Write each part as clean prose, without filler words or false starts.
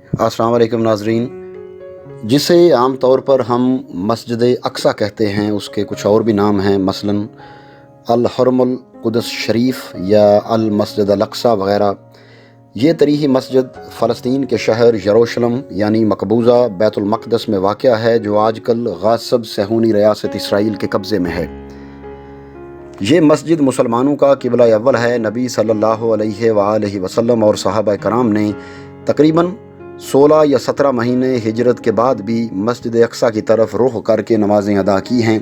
अस्सलाम वालेकुम नाज़रीन। जिसे आम तौर पर हम मस्जिद अक्सा कहते हैं, उसके कुछ और भी नाम हैं, मसलन अल हरमुल कुदस शरीफ या अल मस्जिद अल अक्सा वग़ैरह। ये तरीही मस्जिद फ़लस्तीन के शहर यरूशलेम यानी मकबूजा बैतुल मक़दस में वाक़या है, जो आजकल गासिब सहूनी रियासत इसराइल के कब्ज़े में है। ये मस्जिद मुसलमानों का क़िबला अव्वल है। नबी सल्लल्लाहु अलैहि वसल्लम और सहाबा कराम ने तकरीबन 16 या 17 महीने हिजरत के बाद भी मस्जिद अक्सा की तरफ रुख करके नमाज़ें अदा की हैं।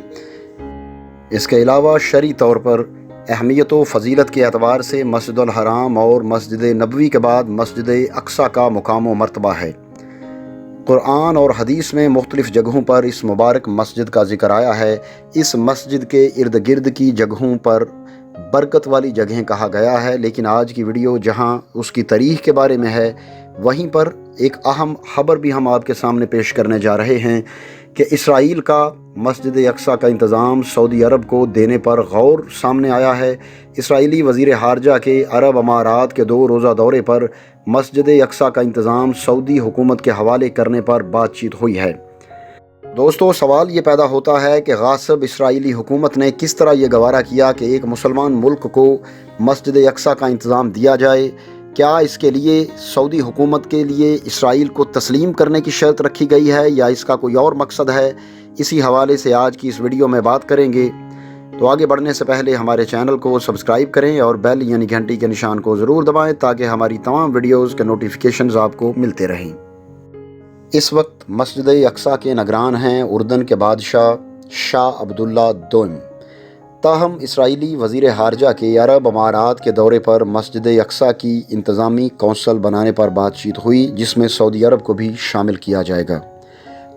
इसके अलावा शरई तौर पर अहमियत व फ़जीलत के एतबार से मस्जिदुल हराम और मस्जिद नबवी के बाद मस्जिद अक्सा का मुकाम व मर्तबा है। कुरान और हदीस में मुख्तलिफ़ जगहों पर इस मुबारक मस्जिद का ज़िक्र आया है। इस मस्जिद के इर्द गिर्द की जगहों पर बरकत वाली जगहें कहा गया है, लेकिन आज की वीडियो जहां उसकी तारीख़ के बारे में है, वहीं पर एक अहम खबर भी हम आपके सामने पेश करने जा रहे हैं कि इसराइल का मस्जिद अक्सा का इंतज़ाम सऊदी अरब को देने पर गौर सामने आया है। इसराइली वज़ीर ख़ारजा के अरब अमारात के 2 रोज़ा दौरे पर मस्जिद अक्सा का इंतज़ाम सऊदी हुकूमत के हवाले करने पर बातचीत हुई है। दोस्तों, सवाल ये पैदा होता है कि गासिब इसराइली हुकूमत ने किस तरह ये गवारा किया कि एक मुसलमान मुल्क को मस्जिद अक्सा का इंतज़ाम दिया जाए। क्या इसके लिए सऊदी हुकूमत के लिए इसराइल को तस्लीम करने की शर्त रखी गई है या इसका कोई और मकसद है? इसी हवाले से आज की इस वीडियो में बात करेंगे। तो आगे बढ़ने से पहले हमारे चैनल को सब्सक्राइब करें और बेल यानी घंटी के निशान को ज़रूर दबाएं, ताकि हमारी तमाम वीडियोज़ के नोटिफिकेशंस आपको मिलते रहें। इस वक्त मस्जिद अक्सा के निगरान हैं उर्दन के बादशाह शाह अब्दुल्ला दोम। ताहम इसराइली वज़ीर ख़ारजा के अरब अमारात के दौरे पर मस्जिद अक्सा की इंतज़ामी कौंसल बनाने पर बातचीत हुई, जिसमें सऊदी अरब को भी शामिल किया जाएगा।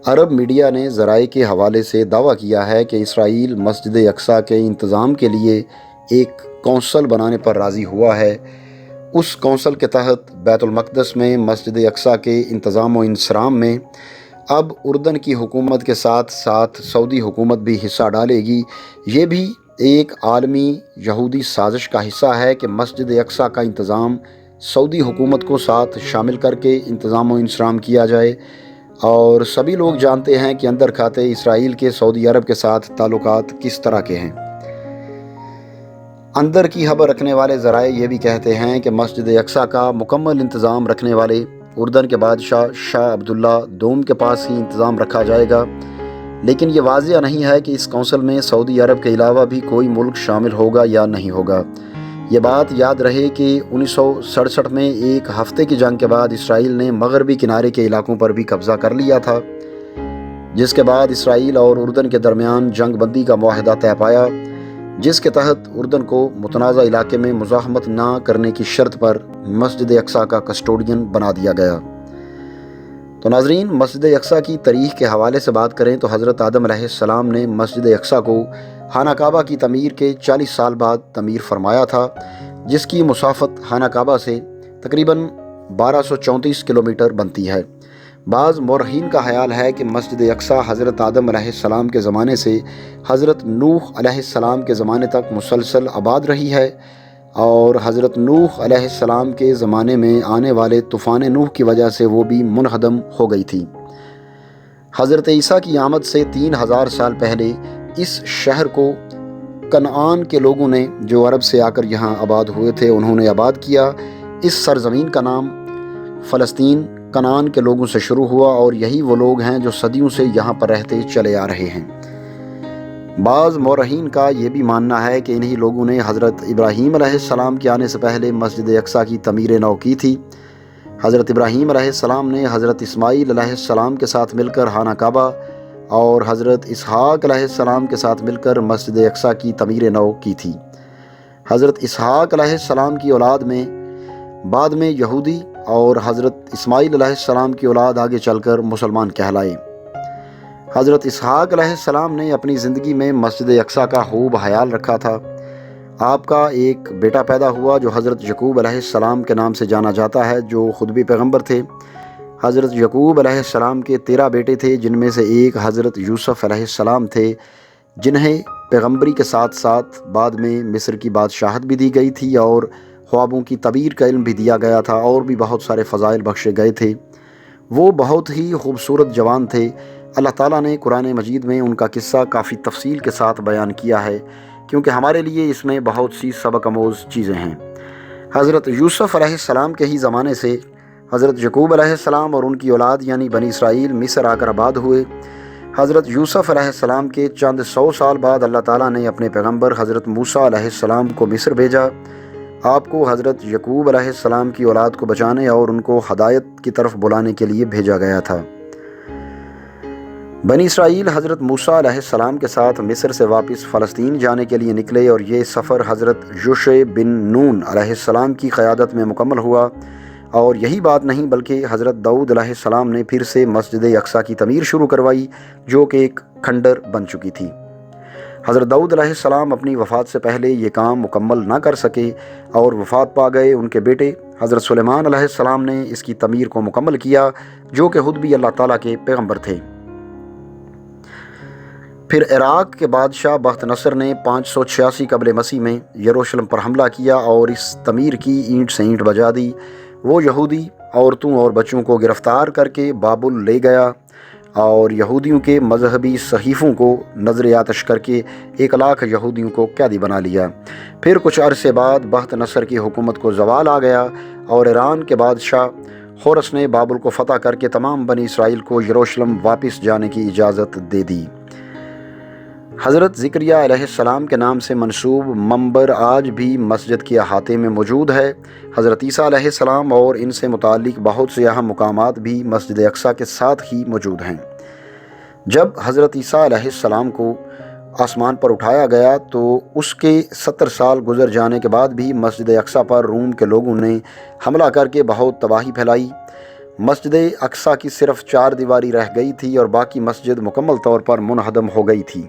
अरब मीडिया ने ज़राए के हवाले से दावा किया है कि इसराइल मस्जिद अक्सा के इंतज़ाम के लिए एक कौंसल बनाने पर राज़ी हुआ है। उस कौंसल के तहत बैतुल मक़दस में मस्जिद अक्सा के इंतज़ाम व इंसराम में अब उर्दन की हुकूमत के साथ साथ सऊदी हुकूमत भी हिस्सा डालेगी। ये भी एक आलमी यहूदी साजिश का हिस्सा है कि मस्जिद अक्सा का इंतज़ाम सऊदी हुकूमत को साथ शामिल करके इंतज़ाम व इंसराम किया जाए। और सभी लोग जानते हैं कि अंदर खाते इसराइल के सऊदी अरब के साथ ताल्लुकात किस तरह के हैं। अंदर की खबर रखने वाले ज़राए ये भी कहते हैं कि मस्जिद अक्सा का मुकम्मल इंतज़ाम रखने वाले उर्दन के बादशाह शाह अब्दुल्ला दोम के पास ही इंतज़ाम रखा जाएगा, लेकिन ये वाज़िया नहीं है कि इस कौंसल में सऊदी अरब के अलावा भी कोई मुल्क शामिल होगा या नहीं होगा। ये बात याद रहे कि 1967 में एक हफ़्ते की जंग के बाद इसराइल ने मगरबी किनारे के इलाकों पर भी कब्ज़ा कर लिया था, जिसके बाद इसराइल और उर्दन के दरमियान जंग बंदी का मुआहदा तय पाया, जिसके तहत उर्दन को मुतनाज़ा इलाके में मुज़ाहमत ना करने की शर्त पर मस्जिद अक्सा का कस्टोडियन बना दिया गया। तो नाज़रीन, मस्जिद अक्सा की तारीख़ के हवाले से बात करें तो हज़रत आदम अलैहिस्सलाम ने मस्जिद अक्सा को खाना काबा की तमीर के 40 साल बाद तमीर फरमाया था, जिसकी मुसाफत खाना काबा से तकरीबन 1234 किलोमीटर बनती है। बाज़ मौरखीन का ख़याल है कि मस्जिद अक्सा हज़रत आदम अलैहिस्सलाम के ज़माने से हज़रत नूह अलैहिस्सलाम के ज़माने तक मुसलसल आबाद रही है, और हज़रत नूह अलैहिस्सलाम के ज़माने में आने वाले तूफ़ान नूह की वजह से वो भी मुनहदम हो गई थी। हज़रत ईसा की आमद से 3000 साल पहले इस शहर को कनान के लोगों ने, जो अरब से आकर यहाँ आबाद हुए थे, उन्होंने आबाद किया। इस सरज़मीन का नाम फ़लस्तीन कनान के लोगों से शुरू हुआ, और यही वो लोग हैं जो सदियों से यहाँ पर रहते चले आ रहे हैं। बाज़ मौरखीन का ये भी मानना है कि इन्हीं लोगों ने हज़रत इब्राहीम अलैहिस्सलाम के आने से पहले मस्जिद अक्सा की तमीर नौ की थी। हज़रत इब्राहीम अलैहिस्सलाम ने हज़रत इस्माईल अलैहिस्सलाम के साथ मिलकर खाना काबा और हज़रत इसहाक़ अलैहिस्सलाम के साथ मिलकर मस्जिद अक्सा की तमीर नौ की थी। हज़रत इसहाक़ अलैहिस्सलाम की औलाद में बाद में यहूदी और हज़रत इस्माईल अलैहिस्सलाम की औलाद आगे चलकर मुसलमान कहलाए। हज़रत इसहाक़ अलैहिस्सलाम ने अपनी ज़िंदगी में मस्जिद अक्सा का खूब ख्याल रखा था। आपका एक बेटा पैदा हुआ जो हज़रत यकूब अलैहिस्सलाम के नाम से जाना जाता है, जो ख़ुद भी पैगम्बर थे। हज़रत यकूब अलैहिस्सलाम के 13 बेटे थे, जिनमें से एक हज़रत यूसुफ़ अलैहिस्सलाम थे, जिन्हें पैगम्बरी के साथ साथ बाद में मिस्र की बादशाहत भी दी गई थी और ख्वाबों की तबीर का इल्म भी दिया गया था, और भी बहुत सारे फ़ज़ाइल बख्शे गए थे। وہ بہت ہی خوبصورت جوان تھے۔ اللہ تعالیٰ نے قرآن مجید میں ان کا قصہ کافی تفصیل کے ساتھ بیان کیا ہے، کیونکہ ہمارے لیے اس میں بہت سی سبق آموز چیزیں ہیں۔ حضرت یوسف علیہ السلام کے ہی زمانے سے حضرت یعقوب علیہ السلام اور ان کی اولاد یعنی بنی اسرائیل مصر آ کر آباد ہوئے۔ حضرت یوسف علیہ السلام کے چند 100 سال بعد اللہ تعالیٰ نے اپنے پیغمبر حضرت موسیٰ علیہ السلام کو مصر بھیجا۔ آپ کو حضرت یعقوب علیہ السلام کی اولاد کو بچانے اور ان کو ہدایت کی طرف بلانے کے لیے بھیجا گیا تھا۔ بنی اسرائیل حضرت موسیٰ علیہ السلام کے ساتھ مصر سے واپس فلسطین جانے کے لیے نکلے، اور یہ سفر حضرت یوشع بن نون علیہ السلام کی قیادت میں مکمل ہوا۔ اور یہی بات نہیں بلکہ حضرت داؤد علیہ السلام نے پھر سے مسجد اقصیٰ کی تعمیر شروع کروائی، جو کہ ایک کھنڈر بن چکی تھی۔ حضرت داؤد علیہ السلام اپنی وفات سے پہلے یہ کام مکمل نہ کر سکے اور وفات پا گئے۔ ان کے بیٹے حضرت سلیمان علیہ السلام نے اس کی تعمیر کو مکمل کیا، جو کہ خود بھی اللہ تعالیٰ کے پیغمبر تھے۔ پھر عراق کے بادشاہ بخت نصر نے 586 قبل مسیح میں یروشلم پر حملہ کیا اور اس تعمیر کی اینٹ سے اینٹ بجا دی۔ وہ یہودی عورتوں اور بچوں کو گرفتار کر کے بابل لے گیا اور یہودیوں کے مذہبی صحیفوں کو نظر آتش کر کے 1 لاکھ یہودیوں کو قیدی بنا لیا۔ پھر کچھ عرصے بعد بخت نصر کی حکومت کو زوال آ گیا اور ایران کے بادشاہ خورس نے بابل کو فتح کر کے تمام بنی اسرائیل کو یروشلم واپس جانے کی اجازت دے دی۔ حضرت زکریا علیہ السلام کے نام سے منسوب منبر آج بھی مسجد کے احاطے میں موجود ہے۔ حضرت عیسیٰ علیہ السلام اور ان سے متعلق بہت سے اہم مقامات بھی مسجد اقصیٰ کے ساتھ ہی موجود ہیں۔ جب حضرت عیسیٰ علیہ السلام کو آسمان پر اٹھایا گیا تو اس کے 70 سال گزر جانے کے بعد بھی مسجد اقصیٰ پر روم کے لوگوں نے حملہ کر کے بہت تباہی پھیلائی۔ مسجد اقصیٰ کی صرف 4 دیواری رہ گئی تھی اور باقی مسجد مکمل طور پر منہدم ہو گئی تھی۔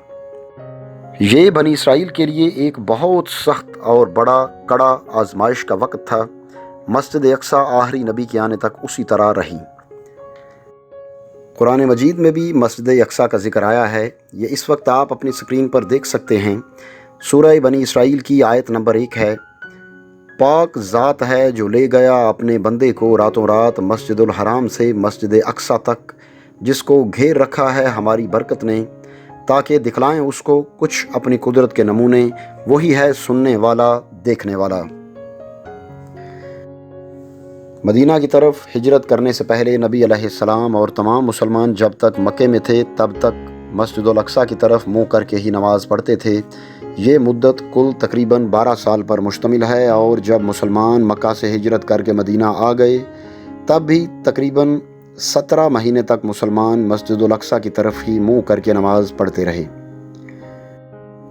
یہ بنی اسرائیل کے لیے ایک بہت سخت اور بڑا کڑا آزمائش کا وقت تھا۔ مسجد اقصیٰ آخری نبی کے آنے تک اسی طرح رہی۔ قرآن مجید میں بھی مسجد اقصیٰ کا ذکر آیا ہے۔ یہ اس وقت آپ اپنی سکرین پر دیکھ سکتے ہیں۔ سورہ بنی اسرائیل کی آیت نمبر 1 ہے، پاک ذات ہے جو لے گیا اپنے بندے کو راتوں رات مسجد الحرام سے مسجد اقصیٰ تک، جس کو گھیر رکھا ہے ہماری برکت نے، تاکہ دکھلائیں اس کو کچھ اپنی قدرت کے نمونے۔ وہی ہے سننے والا دیکھنے والا۔ مدینہ کی طرف ہجرت کرنے سے پہلے نبی علیہ السلام اور تمام مسلمان جب تک مکے میں تھے تب تک مسجد الاقصیٰ کی طرف منہ کر کے ہی نماز پڑھتے تھے۔ یہ مدت کل تقریباً 12 سال پر مشتمل ہے، اور جب مسلمان مکہ سے ہجرت کر کے مدینہ آ گئے تب بھی تقریباً 17 مہینے تک مسلمان مسجد الاقصیٰ کی طرف ہی منہ کر کے نماز پڑھتے رہے۔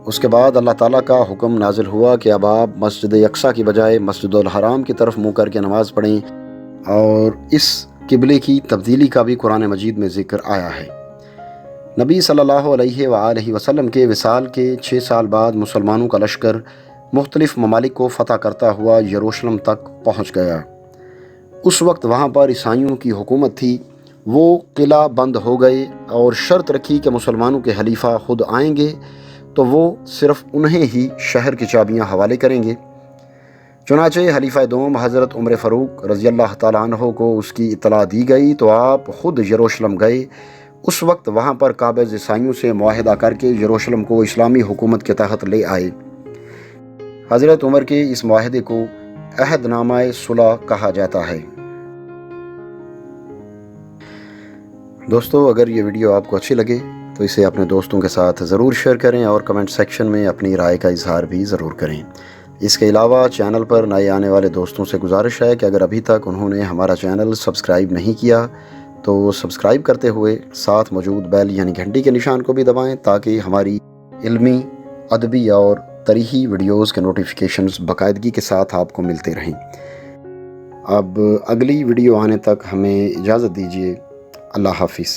اس کے بعد اللہ تعالیٰ کا حکم نازل ہوا کہ اب آپ مسجد اقصیٰ کی بجائے مسجد الحرام کی طرف منہ کر کے نماز پڑھیں، اور اس قبلے کی تبدیلی کا بھی قرآن مجید میں ذکر آیا ہے۔ نبی صلی اللہ علیہ وآلہ وسلم کے وصال کے 6 سال بعد مسلمانوں کا لشکر مختلف ممالک کو فتح کرتا ہوا یروشلم تک پہنچ گیا۔ اس وقت وہاں پر عیسائیوں کی حکومت تھی۔ وہ قلعہ بند ہو گئے اور شرط رکھی کہ مسلمانوں کے خلیفہ خود آئیں گے تو وہ صرف انہیں ہی شہر کی چابیاں حوالے کریں گے۔ چنانچہ خلیفہ دوم حضرت عمر فاروق رضی اللہ تعالیٰ عنہ کو اس کی اطلاع دی گئی تو آپ خود یروشلم گئے۔ اس وقت وہاں پر قابض عیسائیوں سے معاہدہ کر کے یروشلم کو اسلامی حکومت کے تحت لے آئے۔ حضرت عمر کے اس معاہدے کو عہد نامہ صلح کہا جاتا ہے۔ دوستو، اگر یہ ویڈیو آپ کو اچھی لگے تو اسے اپنے دوستوں کے ساتھ ضرور شیئر کریں اور کمنٹ سیکشن میں اپنی رائے کا اظہار بھی ضرور کریں۔ اس کے علاوہ چینل پر نئے آنے والے دوستوں سے گزارش ہے کہ اگر ابھی تک انہوں نے ہمارا چینل سبسکرائب نہیں کیا تو سبسکرائب کرتے ہوئے ساتھ موجود بیل یعنی گھنٹی کے نشان کو بھی دبائیں، تاکہ ہماری علمی، ادبی اور تاریخی ویڈیوز کے نوٹیفیکیشنز باقاعدگی کے ساتھ آپ کو ملتے رہیں۔ اب اگلی ویڈیو آنے تک ہمیں اجازت دیجیے۔ اللہ حافظ۔